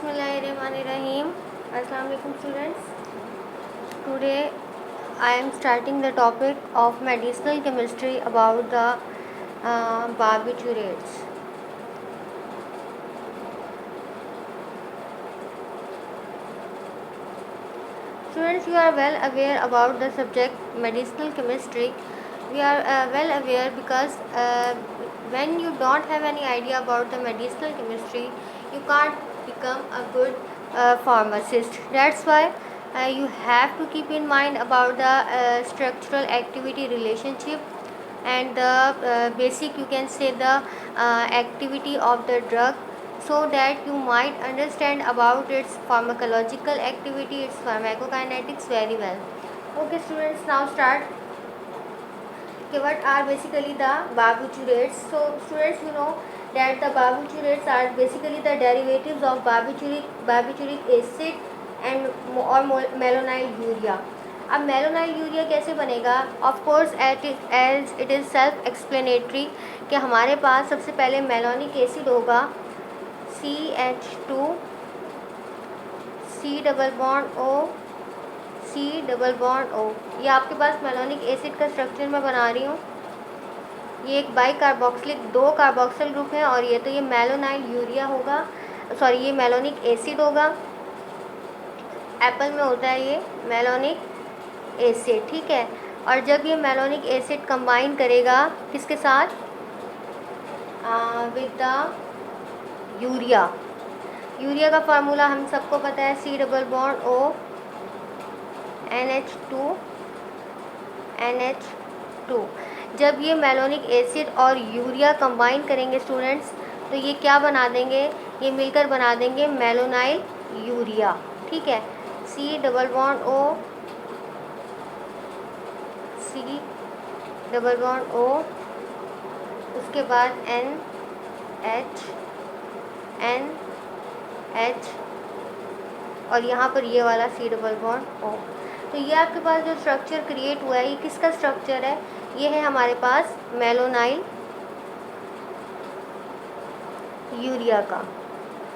Bismillahirrahmanirrahim. Assalamu alaikum students. Today I am starting the topic of medicinal chemistry about the barbiturates. Students, you are well aware about the subject medicinal chemistry. We are well aware because when you don't have any idea about the medicinal chemistry, you can't become a good pharmacist. That's why you have to keep in mind about the structural activity relationship and the basic, you can say, the activity of the drug, so that you might understand about its pharmacological activity, its pharmacokinetics very well. Okay students, now start. Okay, what are basically the barbiturates? So students, you know that the barbiturates are basically the derivatives of barbituric acid and or malonyl urea. अब मेलोनाइल urea कैसे बनेगा? Of course as it is self explanatory कि हमारे पास सबसे पहले malonic acid होगा CH2 C double bond O C double bond O। ये आपके पास मेलोनिक एसिड का स्ट्रक्चर मैं बना रही हूँ। ये एक बाई कार्बोक्सिलिक 2 कार्बोक्सिल ग्रुप है और ये तो ये मेलोनाइल यूरिया होगा, सॉरी ये मेलोनिक एसिड होगा। एप्पल में होता है ये मेलोनिक एसिड, ठीक है। और जब ये मेलोनिक एसिड कंबाइन करेगा किसके साथ? With the urea. यूरिया का फार्मूला हम सबको पता है, C double bond O NH2 NH2। जब ये मेलोनिक एसिड और यूरिया कंबाइन करेंगे स्टूडेंट्स, तो ये क्या बना देंगे? ये मिलकर बना देंगे मेलोनाइल यूरिया, ठीक है। C double bond O C double bond O, उसके बाद NH और यहाँ पर ये वाला C डबल बॉन्ड O। तो ये आपके पास जो स्ट्रक्चर क्रिएट हुआ है, ये किसका स्ट्रक्चर है? ये है हमारे पास मेलोनाइल यूरिया का,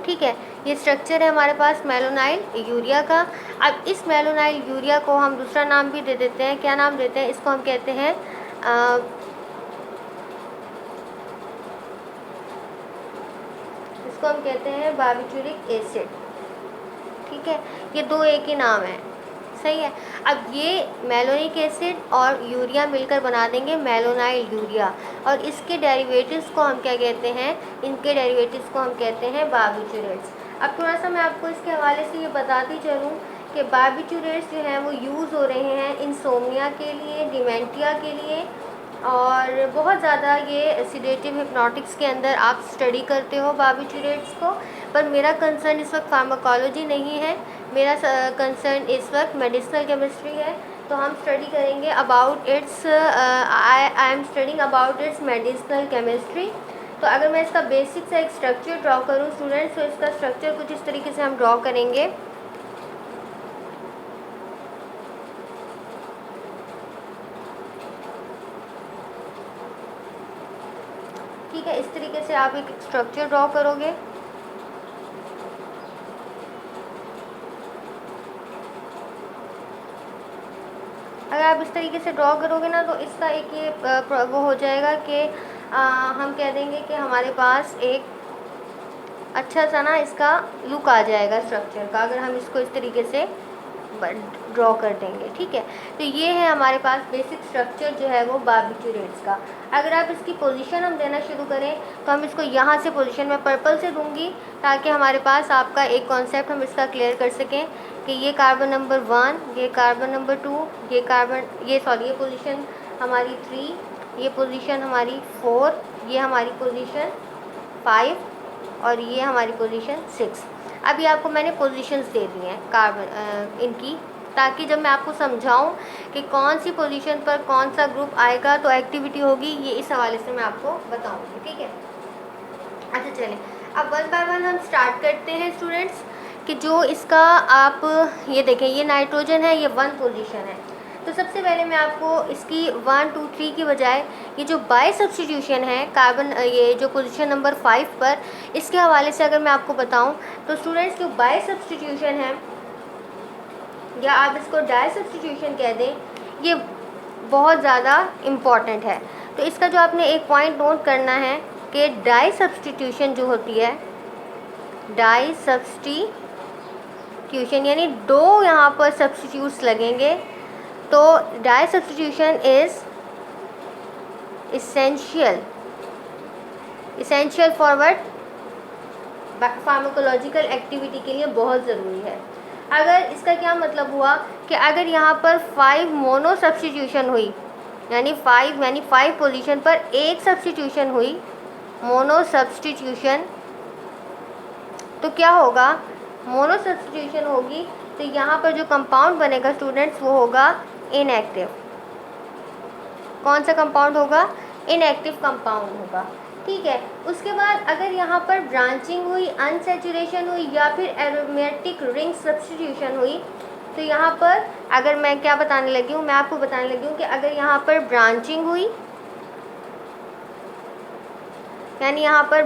ठीक है। ये स्ट्रक्चर है हमारे पास मेलोनाइल यूरिया का। अब इस मेलोनाइल यूरिया को हम दूसरा नाम भी दे देते हैं। क्या नाम देते हैं इसको? हम कहते हैं इसको हम कहते हैं बार्बिटूरिक एसिड, ठीक है। ये दो एक ही नाम है, सही है। अब ये मेलोनिक एसिड और यूरिया मिलकर बना देंगे मेलोनाइल यूरिया, और इसके डेरिवेटिव्स को हम क्या कहते हैं? इनके डेरिवेटिव्स को हम कहते हैं बार्बिटूरेट्स। अब थोड़ा सा मैं आपको इसके हवाले से ये बताती चलूँ कि बार्बिटूरेट्स जो हैं वो यूज़ हो रहे हैं इंसोम्निया के लिए, डिमेंटिया के लिए, और बहुत ज़्यादा ये सिडेटिव हिप्नोटिक्स के अंदर आप स्टडी करते हो बार्बिटूरेट्स को। पर मेरा कंसर्न इस वक्त फार्माकोलॉजी नहीं है, मेरा कंसर्न इस वक्त मेडिसिनल केमिस्ट्री है। तो हम स्टडी करेंगे about it's I am studying about it's medicinal chemistry. तो अगर मैं इसका बेसिक सा एक स्ट्रक्चर ड्रॉ करूँ स्टूडेंट्स, तो इसका स्ट्रक्चर कुछ इस तरीके से हम ड्रॉ करेंगे। ठीक है, इस तरीके से आप एक स्ट्रक्चर ड्रॉ करोगे। अगर आप इस तरीके से ड्रॉ करोगे ना, तो इसका एक ये वो हो जाएगा कि हम कह देंगे कि हमारे पास एक अच्छा सा ना इसका लुक आ जाएगा स्ट्रक्चर का, अगर हम इसको इस तरीके से ड्रॉ कर देंगे, ठीक है। तो ये है हमारे पास बेसिक स्ट्रक्चर जो है वो बार्बिटूरेट्स का। अगर आप इसकी पोजीशन हम देना शुरू करें, तो हम इसको यहाँ से पोजीशन में पर्पल से दूंगी, ताकि हमारे पास आपका एक कॉन्सेप्ट हम इसका क्लियर कर सकें कि ये कार्बन नंबर 1, ये कार्बन नंबर 2, ये पोजीशन हमारी 3, ये पोजीशन हमारी 4, ये हमारी पोजीशन 5 और ये हमारी पोजीशन 6। अभी आपको मैंने पोजीशंस दे दी हैं कार्बन इनकी, ताकि जब मैं आपको समझाऊं कि कौन सी पोजीशन पर कौन सा ग्रुप आएगा तो एक्टिविटी होगी, ये इस हवाले से मैं आपको बताऊंगी, ठीक है। अच्छा चलें, अब वन बाय वन हम स्टार्ट करते हैं स्टूडेंट्स कि जो इसका आप ये देखें, ये नाइट्रोजन है, ये 1 पोजीशन है। तो सबसे पहले मैं आपको इसकी 1 2 3 की बजाय ये जो बाय सब्स्टिट्यूशन है कार्बन, ये जो पोजीशन नंबर 5 पर, इसके हवाले से अगर मैं आपको बताऊं तो स्टूडेंट्स जो बाय सब्स्टिट्यूशन है या आप इसको डाई सब्स्टिट्यूशन कह दें, ये बहुत ज़्यादा इम्पॉर्टेंट है। तो इसका जो आपने एक पॉइंट नोट करना है कि डाई सब्स्टिट्यूशन जो होती है, डाई सब्स्टिट्यूशन यानी दो यहाँ पर सब्स्टिट्यूट्स लगेंगे, तो di substitution is essential forward pharmacological activity के लिए बहुत ज़रूरी है। अगर इसका क्या मतलब हुआ कि अगर यहाँ पर 5 मोनो सब्स्टिट्यूशन हुई, यानी 5 पोजीशन पर एक सब्स्टिट्यूशन हुई, मोनो सब्स्टिट्यूशन, तो क्या होगा, मोनो सब्स्टिट्यूशन होगी तो यहाँ पर जो कंपाउंड बनेगा स्टूडेंट्स वो होगा इनएक्टिव। कौन सा कंपाउंड होगा, इनएक्टिव कंपाउंड होगा, ठीक है। उसके बाद अगर यहाँ पर ब्रांचिंग हुई, अनसैचुरेशन हुई या फिर एरोमेटिक रिंग सब्स्टिट्यूशन हुई, तो यहाँ पर अगर मैं क्या बताने लगी हूँ, मैं आपको बताने लगी हूँ कि अगर यहाँ पर ब्रांचिंग हुई, यानी यहाँ पर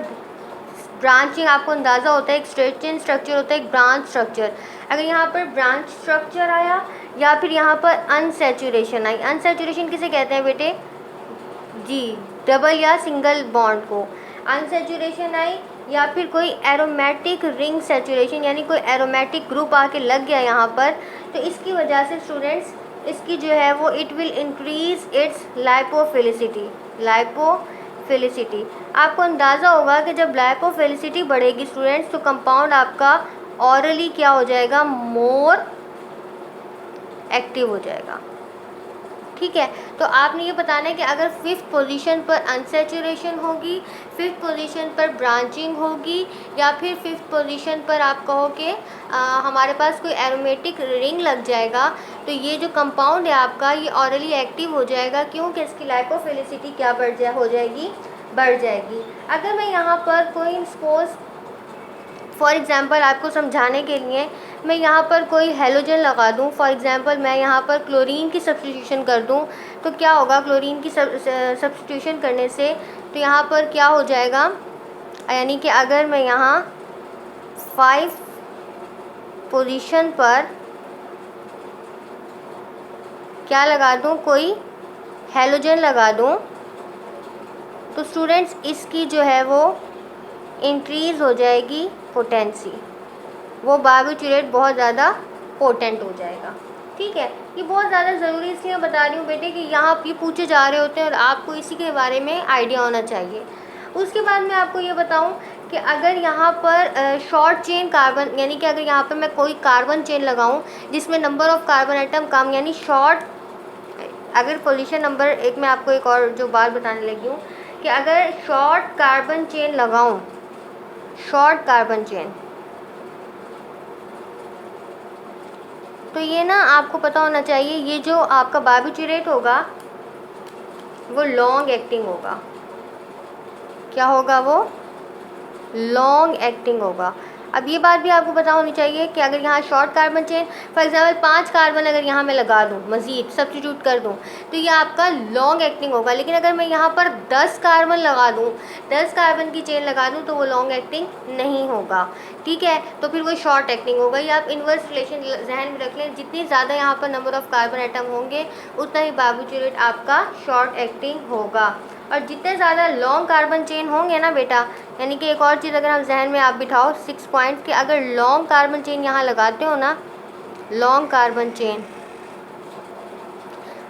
ब्रांचिंग आपको अंदाज़ा होता है, एक स्ट्रेट चेन स्ट्रक्चर होता है, एक ब्रांच स्ट्रक्चर, अगर यहाँ पर ब्रांच स्ट्रक्चर आया या फिर यहाँ पर अनसैचुरेशन आई, अनसैचुरेशन किसे कहते हैं बेटे जी, डबल या सिंगल बॉन्ड को, अनसैचुरेशन आई या फिर कोई एरोमेटिक रिंग सैचुरेशन यानी कोई एरोमेटिक ग्रुप आके लग गया यहाँ पर, तो इसकी वजह से स्टूडेंट्स इसकी जो है वो इट विल इंक्रीज इट्स लाइपोफिलिसिटी। आपको अंदाज़ा होगा कि जब लाइपोफिलिसिटी बढ़ेगी स्टूडेंट्स तो कंपाउंड आपका ऑरली क्या हो जाएगा, मोर एक्टिव हो जाएगा, ठीक है। तो आपने ये बताना है कि अगर 5th पोजीशन पर अनसैचुरेशन होगी, 5th पोजीशन पर ब्रांचिंग होगी या फिर 5th पोजीशन पर आप कहो कि हमारे पास कोई एरोमेटिक रिंग लग जाएगा, तो ये जो कंपाउंड है आपका ये ऑरली एक्टिव हो जाएगा, क्योंकि इसकी लाइपोफिलिसिटी क्या हो जाएगी, बढ़ जाएगी। अगर मैं यहाँ पर कोई सपोज फॉर एग्ज़ाम्पल आपको समझाने के लिए मैं यहाँ पर कोई हेलोजन लगा दूँ, फॉर एग्ज़ाम्पल मैं यहाँ पर क्लोरीन की सब्स्टिट्यूशन कर दूँ, तो क्या होगा, क्लोरीन की सब्स्टिट्यूशन करने से तो यहाँ पर क्या हो जाएगा, यानी कि अगर मैं यहाँ 5 पोजीशन पर क्या लगा दूँ, कोई हेलोजन लगा दूँ, तो स्टूडेंट्स इसकी जो है वो इंक्रीज़ हो जाएगी पोटेंसी, वो बारबिटूरेट बहुत ज़्यादा पोटेंट हो जाएगा, ठीक है। ये बहुत ज़्यादा ज़रूरी इसलिए बता रही हूँ बेटे कि यहाँ ये पूछे जा रहे होते हैं और आपको इसी के बारे में आइडिया होना चाहिए। उसके बाद मैं आपको ये बताऊँ कि अगर यहाँ पर शॉर्ट चेन कार्बन, यानी कि अगर यहाँ पर मैं कोई कार्बन चेन लगाऊँ जिसमें नंबर ऑफ़ कार्बन आइटम कम, यानी शॉर्ट, अगर पोजीशन नंबर 1 में आपको एक और जो बात बताने लगी हूँ कि अगर शॉर्ट कार्बन चेन लगाऊँ, शॉर्ट कार्बन चेन, तो ये ना आपको पता होना चाहिए ये जो आपका बारबिटूरेट होगा वो लॉन्ग एक्टिंग होगा। क्या होगा, वो लॉन्ग एक्टिंग होगा। अब ये बात भी आपको पता होनी चाहिए कि अगर यहाँ short carbon chain for example 5 carbon अगर यहाँ मैं लगा दूँ, मज़ीद सब्स्टिट्यूट कर दूँ, तो ये आपका लॉन्ग एक्टिंग होगा। लेकिन अगर मैं यहाँ पर 10 कार्बन लगा दूँ, 10 कार्बन की चेन लगा दूँ, तो वो लॉन्ग एक्टिंग नहीं होगा, ठीक है। तो फिर वो शॉर्ट एक्टिंग होगा। ये आप इन्वर्स रिलेशन जहन में रख लें, जितनी ज़्यादा यहाँ पर नंबर ऑफ़ कार्बन आइटम होंगे उतना ही बारबिटूरेट आपका शॉर्ट एक्टिंग होगा। और जितने ज़्यादा लॉन्ग कार्बन चेन होंगे ना बेटा, यानी कि एक और चीज़ अगर हम जहन में आप बिठाओ 6 पॉइंट्स कि अगर लॉन्ग कार्बन चेन यहाँ लगाते हो ना, लॉन्ग कार्बन चेन,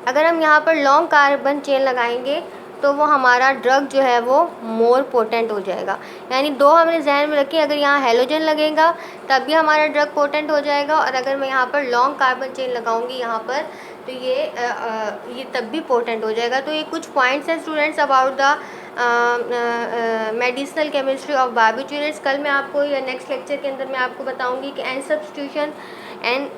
अगर हम यहाँ पर लॉन्ग कार्बन चेन लगाएंगे तो वो हमारा ड्रग जो है वो मोर पोटेंट हो जाएगा। यानी 2 हमने जहन में रखी, अगर यहाँ हेलोजन लगेगा तब भी हमारा ड्रग पोटेंट हो जाएगा, और अगर मैं यहाँ पर लॉन्ग कार्बन चेन लगाऊंगी यहाँ पर तो ये तब भी पोटेंट हो जाएगा। तो ये कुछ पॉइंट्स हैं students about the medicinal chemistry of barbiturates. कल मैं आपको या नेक्स्ट लेक्चर के अंदर मैं आपको बताऊंगी कि एन सब्स्टिट्यूशन एंड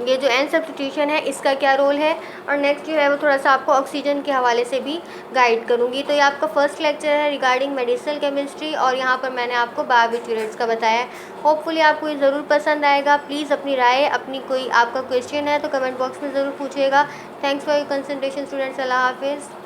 ये जो एन सब्स्टिट्यूशन है इसका क्या रोल है, और नेक्स्ट जो है वो थोड़ा सा आपको ऑक्सीजन के हवाले से भी गाइड करूँगी। तो ये आपका फर्स्ट लेक्चर है रिगार्डिंग मेडिसिनल केमिस्ट्री, और यहाँ पर मैंने आपको बारबिटरेट्स का बताया है। होपफुली आपको ये ज़रूर पसंद आएगा। प्लीज़ अपनी राय, अपनी कोई आपका क्वेश्चन है तो कमेंट बॉक्स में ज़रूर पूछिएगा। Thanks for your concentration students. Allah हाफिज़।